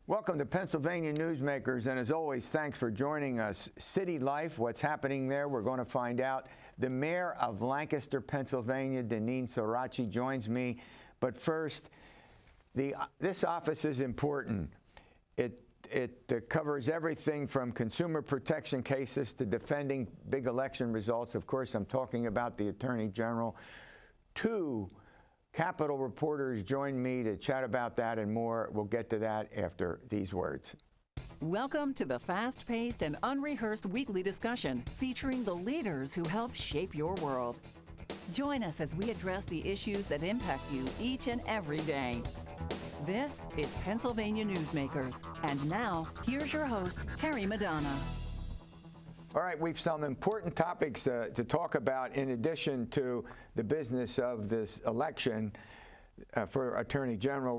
Welcome to Pennsylvania Newsmakers, and as always, thanks for joining us. City life, what's happening there, we're going to find out. The mayor of Lancaster, Pennsylvania, Danene Sorace, joins me. But first, this office is important. It covers everything from consumer protection cases to defending big election results. Of course, I'm talking about the Attorney General. Two Capitol reporters join me to chat about that and more. We'll get to that after these words. Welcome to the fast-paced and unrehearsed weekly discussion featuring the leaders who help shape your world. Join us as we address the issues that impact you each and every day. This is Pennsylvania Newsmakers. And now, here's your host, Terry Madonna. All right, we've some important topics to talk about in addition to the business of this election for Attorney General.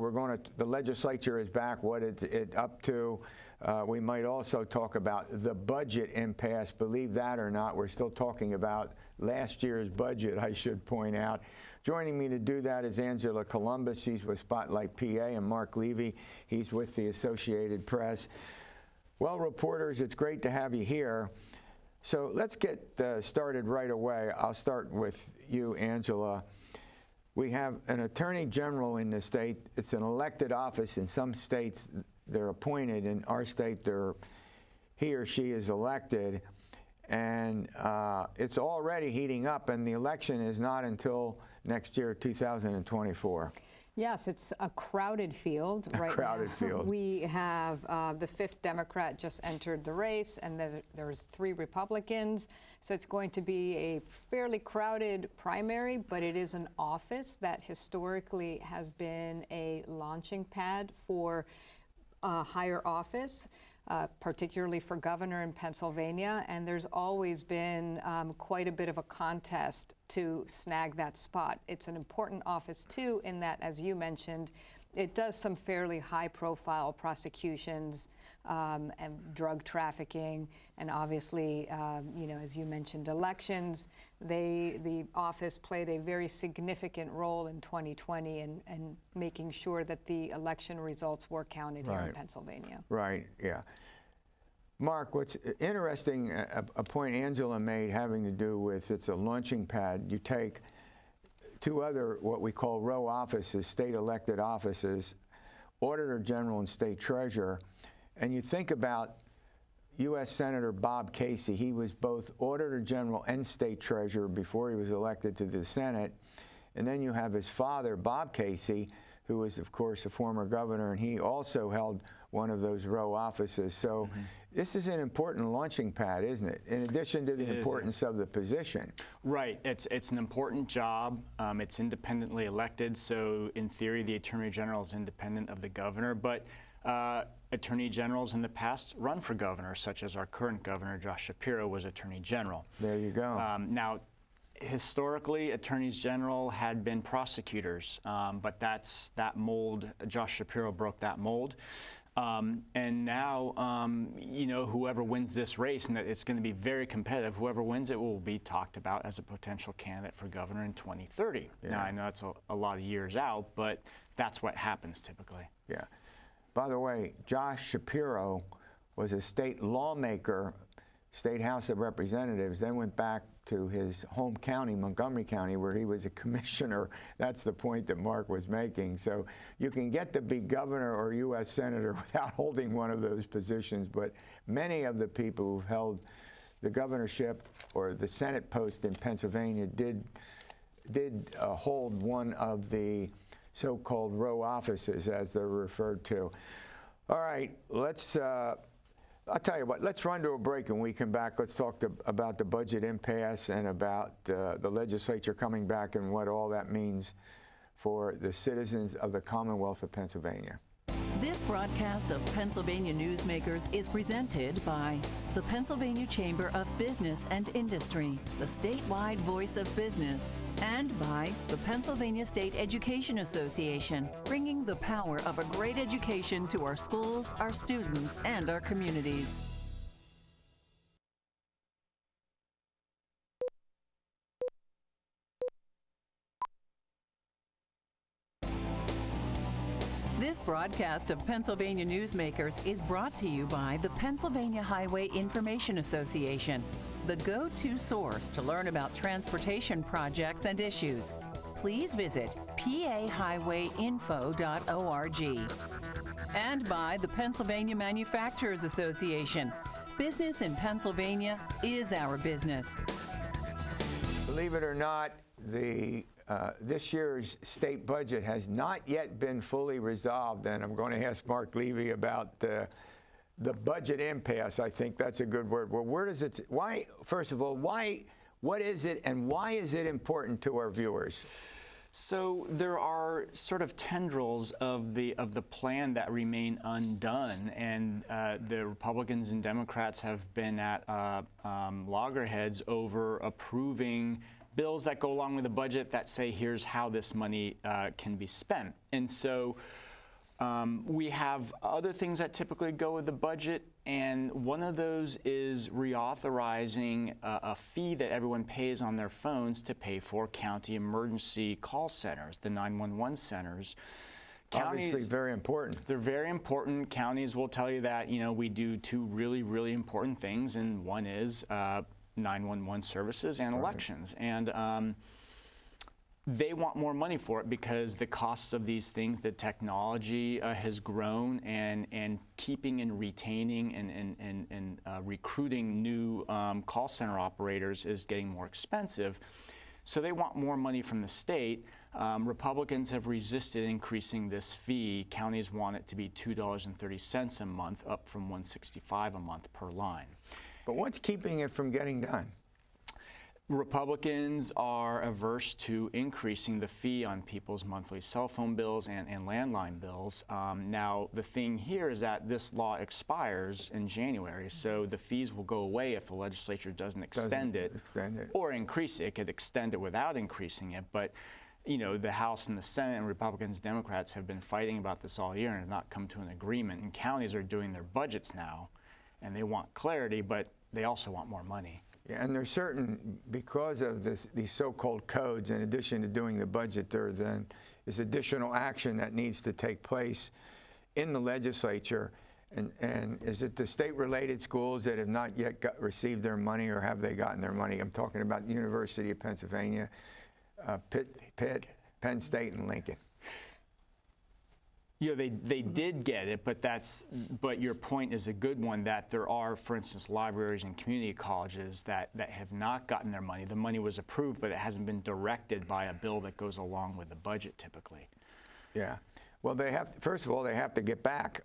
The legislature is back, what it's up to. We might also talk about the budget impasse. Believe that or not, we're still talking about last year's budget, I should point out. Joining me to do that is Angela Couloumbis. She's with Spotlight PA, and Marc Levy. He's with the Associated Press. Well, reporters, it's great to have you here. So let's get started right away. I'll start with you, Angela. We have an attorney general in the state. It's an elected office. In some states, they're appointed. In our state, he or she is elected. And it's already heating up, and the election is not until next year, 2024. Yes, it's a crowded field right now. A crowded field. We have the fifth Democrat just entered the race, and there's three Republicans. So it's going to be a fairly crowded primary, but it is an office that historically has been a launching pad for higher office. Particularly for governor in Pennsylvania, and there's always been quite a bit of a contest to snag that spot. It's an important office, too, in that, as you mentioned, it does some fairly high-profile prosecutions and drug trafficking, and obviously, as you mentioned, elections. The office played a very significant role in 2020 and making sure that the election results were counted here in Pennsylvania. Right, yeah. Marc, what's interesting, a point Angela made having to do with it's a launching pad. You take two other what we call row offices, state elected offices, Auditor General and State Treasurer, and you think about U.S. Senator Bob Casey. He was both Auditor General and State Treasurer before he was elected to the Senate. And then you have his father, Bob Casey, who was, of course, a former governor, and he also held one of those row offices. So this is an important launching pad, isn't it? In addition to the importance of the position. Right. It's an important job. It's independently elected. So in theory, the Attorney General is independent of the governor. But Attorney Generals in the past run for governor, such as our current governor, Josh Shapiro, was Attorney General. There you go. Now, historically, attorneys general had been prosecutors, but that mold. Josh Shapiro broke that mold. And now, whoever wins this race, and it's going to be very competitive, whoever wins it will be talked about as a potential candidate for governor in 2030. Yeah. Now, I know that's a lot of years out, but that's what happens typically. Yeah. By the way, Josh Shapiro was a state lawmaker, State House of Representatives, then went back to his home county, Montgomery County, where he was a commissioner. That's the point that Marc was making. So you can get to be governor or U.S. senator without holding one of those positions, but many of the people who've held the governorship or the Senate post in Pennsylvania did hold one of the so-called row offices, as they're referred to. All right, I'll tell you what, let's run to a break, and we come back. Let's talk about the budget impasse and about the legislature coming back and what all that means for the citizens of the Commonwealth of Pennsylvania. This broadcast of Pennsylvania Newsmakers is presented by the Pennsylvania Chamber of Business and Industry, the statewide voice of business, and by the Pennsylvania State Education Association, bringing the power of a great education to our schools, our students, and our communities. This broadcast of Pennsylvania Newsmakers is brought to you by the Pennsylvania Highway Information Association, the go-to source to learn about transportation projects and issues. Please visit pahighwayinfo.org. And by the Pennsylvania Manufacturers Association. Business in Pennsylvania is our business. Believe it or not, this year's state budget has not yet been fully resolved, and I'm going to ask Marc Levy about the budget impasse. I think that's a good word. Well, where does it? Why? First of all, why? What is it, and why is it important to our viewers? So there are sort of tendrils of the plan that remain undone, and the Republicans and Democrats have been at loggerheads over approving bills that go along with the budget that say here's how this money can be spent. And so we have other things that typically go with the budget, and one of those is reauthorizing a fee that everyone pays on their phones to pay for county emergency call centers, the 911 centers. Obviously very important. They're very important. Counties will tell you that, you know, we do two really, really important things, and one is 911 services and elections. And they want more money for it because the costs of these things, the technology has grown, and keeping and retaining and recruiting new call center operators is getting more expensive. So they want more money from the state. Republicans have resisted increasing this fee. Counties want it to be $2.30 a month, up from $1.65 a month per line. But what's keeping it from getting done? Republicans are averse to increasing the fee on people's monthly cell phone bills and landline bills. Now, the thing here is that this law expires in January, so the fees will go away if the legislature doesn't extend it or increase it. It could extend it without increasing it, but you know, the House and the Senate and Republicans, Democrats have been fighting about this all year and have not come to an agreement. And counties are doing their budgets now, and they want clarity, but they also want more money. Yeah, and there's certain, because of these so-called codes, in addition to doing the budget, there then is additional action that needs to take place in the legislature. And is it the state-related schools that have not yet received their money, or have they gotten their money? I'm talking about the University of Pennsylvania, Pitt, Penn State, and Lincoln. You know, they did get it, but your point is a good one, that there are, for instance, libraries and community colleges that have not gotten their money. The money was approved, but it hasn't been directed by a bill that goes along with the budget typically. Yeah. Well, they have, first of all, they have to get back.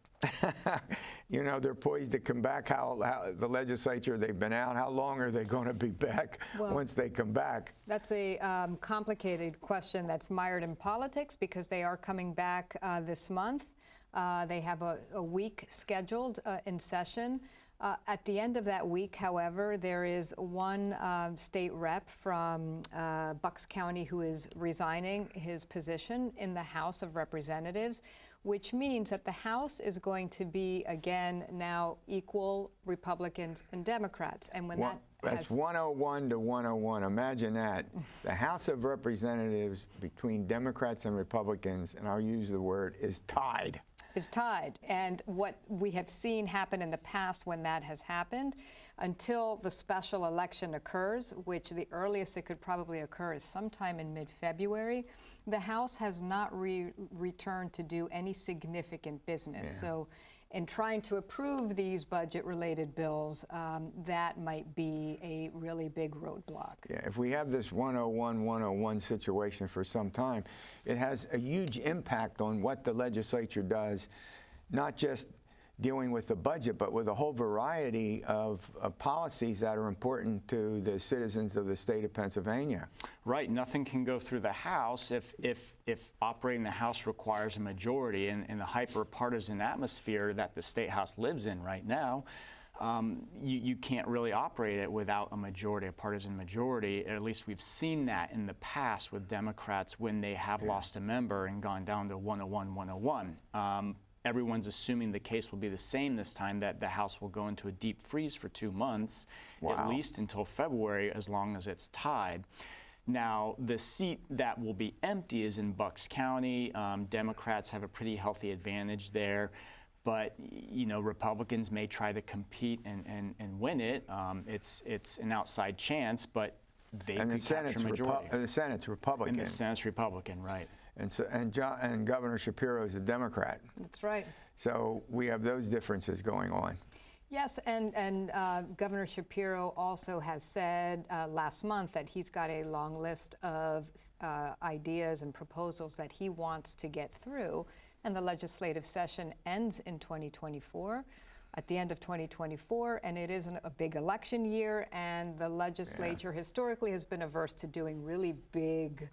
You know, they're poised to come back. How the legislature, they've been out. How long are they going to be back once they come back? That's a complicated question that's mired in politics, because they are coming back this month. They have a week scheduled in session. At the end of that week, however, there is one state rep from Bucks County who is resigning his position in the House of Representatives, which means that the House is going to be, again, now equal Republicans and Democrats. And when that's 101 to 101. Imagine that. The House of Representatives between Democrats and Republicans, and I'll use the word, is tied. And what we have seen happen in the past when that has happened, until the special election occurs, which the earliest it could probably occur is sometime in mid-February, the House has not returned to do any significant business. Yeah. So in trying to approve these budget-related bills, that might be a really big roadblock. Yeah, if we have this 101 situation for some time, it has a huge impact on what the legislature does, not just dealing with the budget, but with a whole variety of policies that are important to the citizens of the state of Pennsylvania. Right. Nothing can go through the House if operating the House requires a majority. In the hyper-partisan atmosphere that the State House lives in right now, you can't really operate it without a majority, a partisan majority. At least we've seen that in the past with Democrats when they have lost a member and gone down to 101. Everyone's assuming the case will be the same this time, that the House will go into a deep freeze for 2 months, at least until February, as long as it's tied. Now, the seat that will be empty is in Bucks County. Democrats have a pretty healthy advantage there, but Republicans may try to compete and win it. It's an outside chance, but they could capture majority. The Senate's Republican. And the Senate's Republican, right? And Governor Shapiro is a Democrat. That's right. So we have those differences going on. Yes, and Governor Shapiro also has said last month that he's got a long list of ideas and proposals that he wants to get through, and the legislative session ends in 2024, at the end of 2024, and it isn't a big election year, and the legislature historically has been averse to doing really big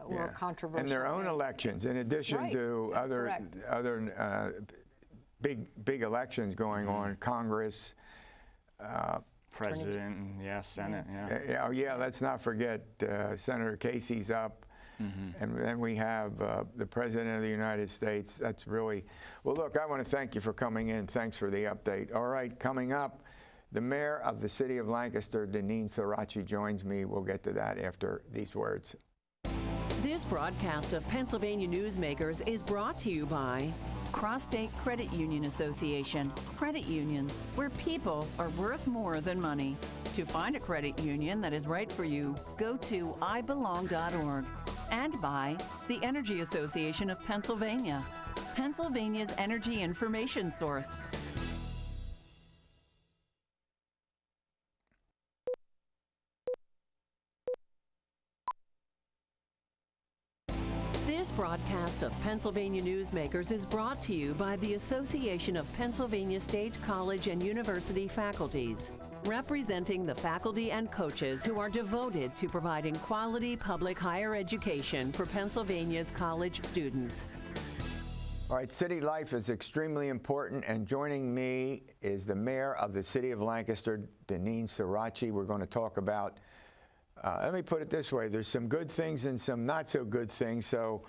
or controversial and their own things. Elections, in addition to other big elections going on, Congress, President, Senate, let's not forget Senator Casey's up, and then we have the President of the United States. That's really, well, look, I want to thank you for coming in. Thanks for the update. All right, coming up, the Mayor of the City of Lancaster, Danene Sorace, joins me. We'll get to that after these words. This broadcast of Pennsylvania Newsmakers is brought to you by Cross-State Credit Union Association. Credit unions, where people are worth more than money. To find a credit union that is right for you, go to ibelong.org. And by the Energy Association of Pennsylvania, Pennsylvania's energy information source. This broadcast of Pennsylvania Newsmakers is brought to you by the Association of Pennsylvania State College and University Faculties, representing the faculty and coaches who are devoted to providing quality public higher education for Pennsylvania's college students. All right, city life is extremely important, and joining me is the Mayor of the City of Lancaster, Danene Sorace. We're going to talk about let me put it this way. There's some good things and some not so good things. So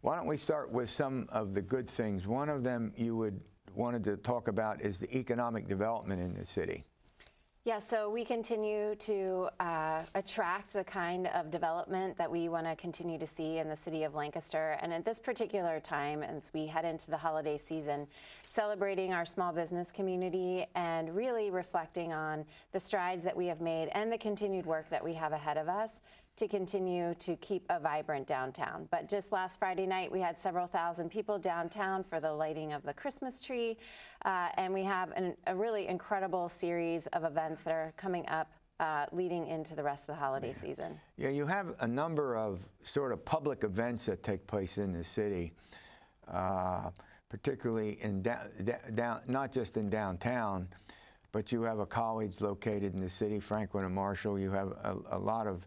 why don't we start with some of the good things? One of them you wanted to talk about is the economic development in the city. Yeah, so we continue to attract the kind of development that we want to continue to see in the city of Lancaster. And at this particular time, as we head into the holiday season, celebrating our small business community and really reflecting on the strides that we have made and the continued work that we have ahead of us to continue to keep a vibrant downtown. But just last Friday night, we had several thousand people downtown for the lighting of the Christmas tree. And we have a really incredible series of events that are coming up leading into the rest of the holiday season. Yeah, you have a number of sort of public events that take place in the city, particularly in not just in downtown, but you have a college located in the city, Franklin and Marshall. You have a lot of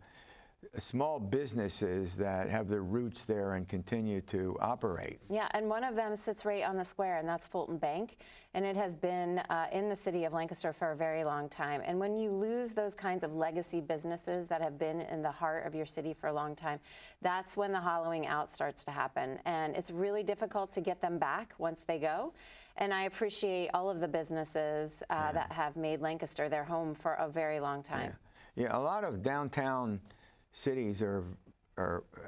small businesses that have their roots there and continue to operate. Yeah, and one of them sits right on the square, and that's Fulton Bank, and it has been in the city of Lancaster for a very long time. And when you lose those kinds of legacy businesses that have been in the heart of your city for a long time, that's when the hollowing out starts to happen. And it's really difficult to get them back once they go. And I appreciate all of the businesses that have made Lancaster their home for a very long time. Yeah, a lot of downtown cities are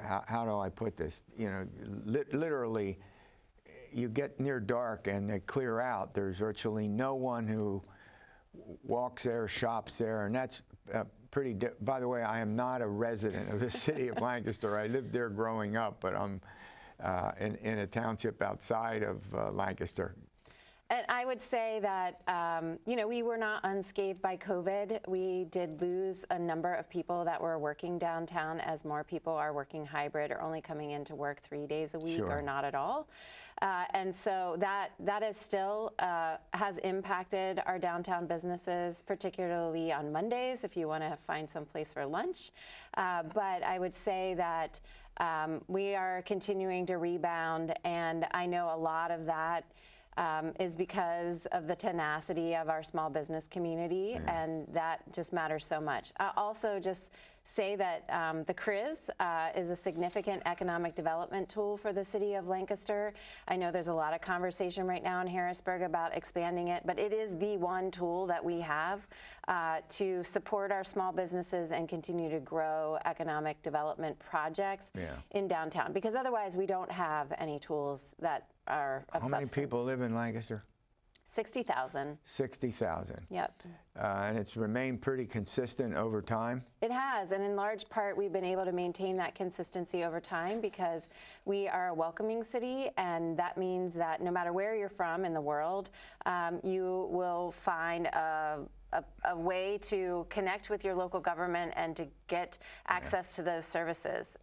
how do I put this? You know, literally, you get near dark and they clear out. There's virtually no one who walks there, shops there, and that's pretty. By the way, I am not a resident of the city of Lancaster. I lived there growing up, but I'm in a township outside of Lancaster. And I would say that, we were not unscathed by COVID. We did lose a number of people that were working downtown as more people are working hybrid or only coming into work 3 days a week or not at all. And so that is still has impacted our downtown businesses, particularly on Mondays if you want to find some place for lunch. But I would say that we are continuing to rebound, and I know a lot of that is because of the tenacity of our small business community, and that just matters so much. Also, just say that the CRIZ is a significant economic development tool for the city of Lancaster. I know there's a lot of conversation right now in Harrisburg about expanding it, but it is the one tool that we have to support our small businesses and continue to grow economic development projects in downtown, because otherwise we don't have any tools that are of How many substance. people live in Lancaster? 60,000. 60,000. Yep. And it's remained pretty consistent over time? It has, and in large part we've been able to maintain that consistency over time because we are a welcoming city, and that means that no matter where you're from in the world, you will find a way to connect with your local government and to get access to those services.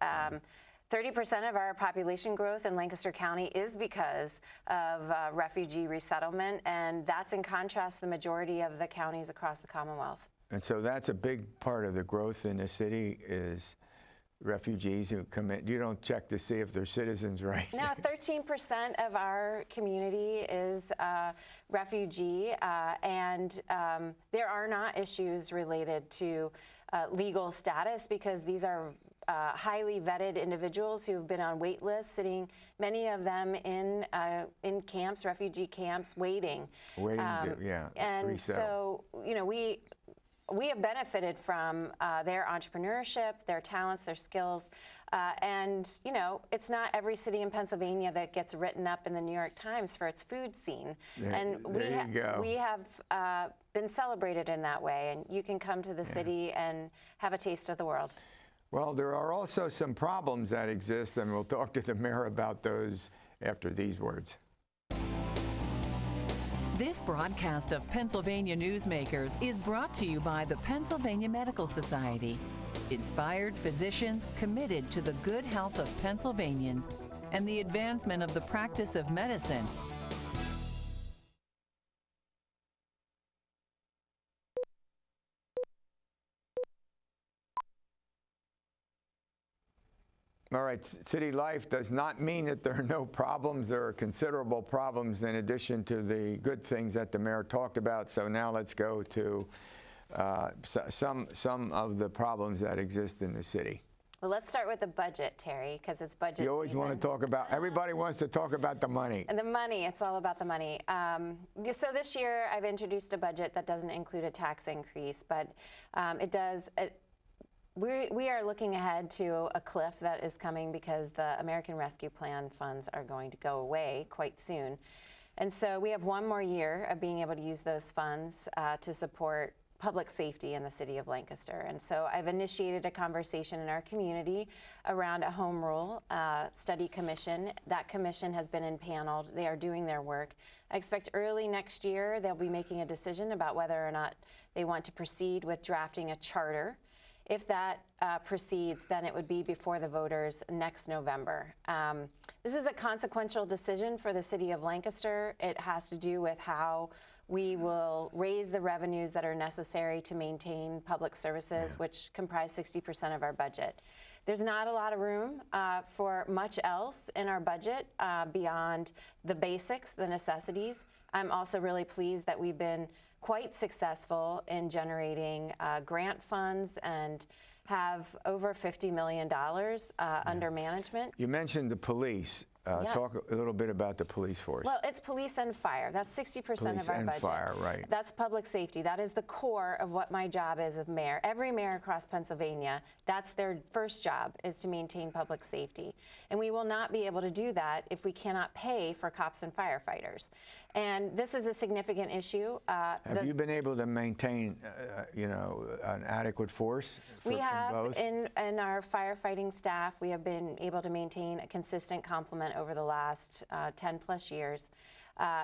30% of our population growth in Lancaster County is because of refugee resettlement, and that's in contrast to the majority of the counties across the Commonwealth. And so that's a big part of the growth in the city is refugees who come in. You don't check to see if they're citizens, right? No, 13% of our community is refugee, and there are not issues related to legal status because these are highly vetted individuals who've been on wait lists, sitting, many of them in camps, refugee camps, waiting. And resettle. So, you know, we have benefited from their entrepreneurship, their talents, their skills, and, you know, it's not every city in Pennsylvania that gets written up in the New York Times for its food scene. We have been celebrated in that way, and you can come to the city and have a taste of the world. Well, there are also some problems that exist, and we'll talk to the mayor about those after these words. This broadcast of Pennsylvania Newsmakers is brought to you by the Pennsylvania Medical Society. Inspired physicians committed to the good health of Pennsylvanians and the advancement of the practice of medicine. All right, city life does not mean that there are no problems. There are considerable problems in addition to the good things that the mayor talked about. So now let's go to some of the problems that exist in the city. Well, let's start with the budget, Terry, because it's budget season. You always want to talk about, everybody wants to talk about the money. The money, it's all about the money. So this year I've introduced a budget that doesn't include a tax increase, but it does. We are looking ahead to a cliff that is coming because the American Rescue Plan funds are going to go away quite soon. And so we have one more year of being able to use those funds to support public safety in the city of Lancaster. And so I've initiated a conversation in our community around a home rule study commission. That commission has been impaneled. They are doing their work. I expect early next year they'll be making a decision about whether or not they want to proceed with drafting a charter. If that proceeds, then it would be before the voters next November. This is a consequential decision for the city of Lancaster. It has to do with how we will raise the revenues that are necessary to maintain public services, which comprise 60% of our budget. There's not a lot of room for much else in our budget beyond the basics, the necessities. I'm also really pleased that we've been quite successful in generating grant funds and have over $50 million under management. You mentioned the police. Talk a little bit about the police force. Well, it's police and fire. That's 60% of our budget. Police and fire, right. That's public safety. That is the core of what my job is as mayor. Every mayor across Pennsylvania, that's their first job, is to maintain public safety. And we will not be able to do that if we cannot pay for cops and firefighters. And this is a significant issue. Have you been able to maintain, an adequate force? We have in our firefighting staff. We have been able to maintain a consistent complement over the last 10 plus years.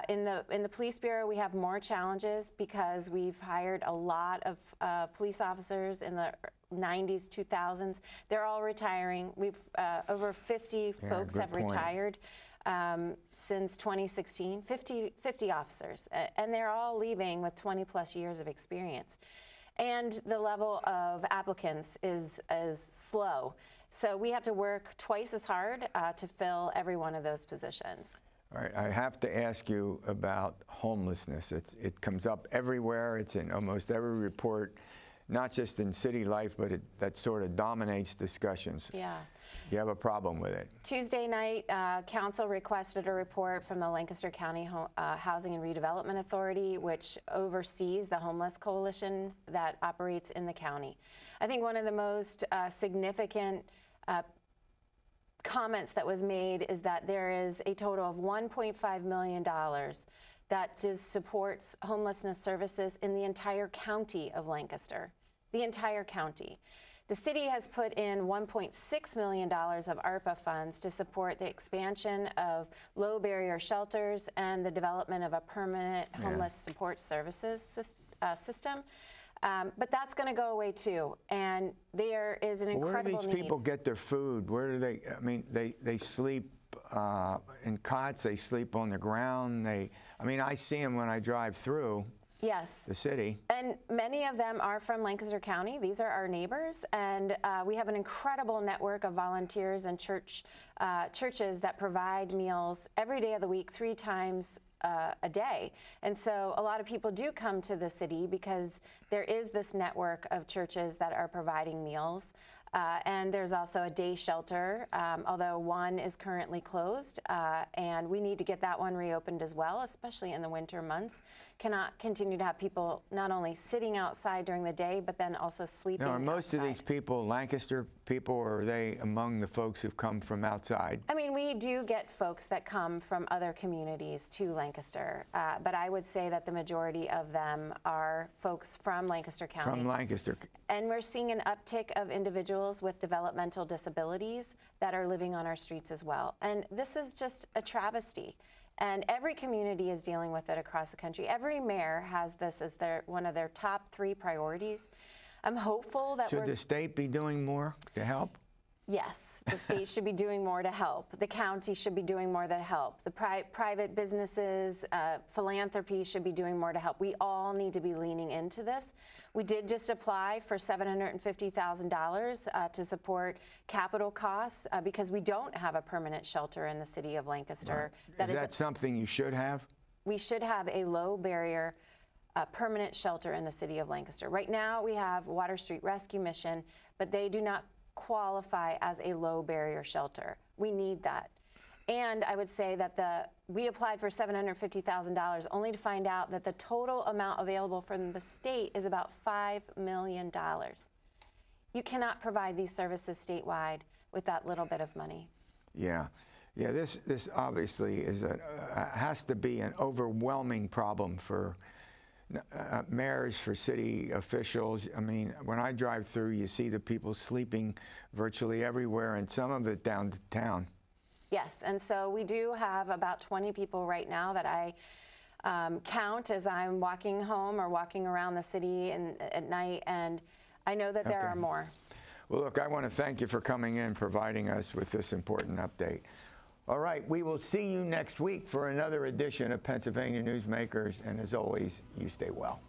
In the police bureau, we have more challenges because we've hired a lot of police officers in the 90s, 2000s. They're all retiring. We've over 50 folks have retired. Since 2016, 50 officers, and they're all leaving with 20 plus years of experience. And the level of applicants is slow. So we have to work twice as hard to fill every one of those positions. All right, I have to ask you about homelessness. It comes up everywhere. It's in almost every report. not just in city life, but that sort of dominates discussions. Yeah. You have a problem with it. Tuesday night, Council requested a report from the Lancaster County Housing and Redevelopment Authority, which oversees the homeless coalition that operates in the county. I think one of the most significant comments that was made is that there is a total of $1.5 million that just supports homelessness services in the entire county of Lancaster, the entire county. The city has put in $1.6 million of ARPA funds to support the expansion of low barrier shelters and the development of a permanent homeless support services system. But that's going to go away too. And there is an incredible need. Where do these people get their food? Where do they, I mean, they sleep in cots, they sleep on the ground. I mean, I see them when I drive through. Yes. The city. And many of them are from Lancaster County. These are our neighbors. And we have an incredible network of volunteers and churches that provide meals every day of the week, 3 times a day. And so a lot of people do come to the city because there is this network of churches that are providing meals. And there's also a day shelter, although one is currently closed, and we need to get that one reopened as well, especially in the winter months. Cannot continue to have people not only sitting outside during the day, but then also sleeping outside. Now, are most of these people Lancaster people, or are they among the folks who've come from outside? I mean, we do get folks that come from other communities to Lancaster, but I would say that the majority of them are folks from Lancaster County. From Lancaster. And we're seeing an uptick of individuals with developmental disabilities that are living on our streets as well. And this is just a travesty. And every community is dealing with it across the country. Every mayor has this as one of their top 3 priorities. I'm hopeful that Should the state be doing more to help? Yes, the state should be doing more to help. The county should be doing more to help. The private businesses, philanthropy should be doing more to help. We all need to be leaning into this. We did just apply for $750,000 to support capital costs because we don't have a permanent shelter in the city of Lancaster. Right. Is that something you should have? We should have a low barrier permanent shelter in the city of Lancaster. Right now we have Water Street Rescue Mission, but they do not qualify as a low barrier shelter. We need that. And I would say that we applied for $750,000 only to find out that the total amount available from the state is about $5 million. You cannot provide these services statewide with that little bit of money. Yeah. Yeah, this obviously is has to be an overwhelming problem for mayors, for city officials. I mean, when I drive through, you see the people sleeping virtually everywhere, and some of it downtown. Yes, and so we do have about 20 people right now that I count as I'm walking home or walking around the city at night, and I know that there are more. Well, look, I want to thank you for coming in, providing us with this important update. All right, we will see you next week for another edition of Pennsylvania Newsmakers, and as always, you stay well.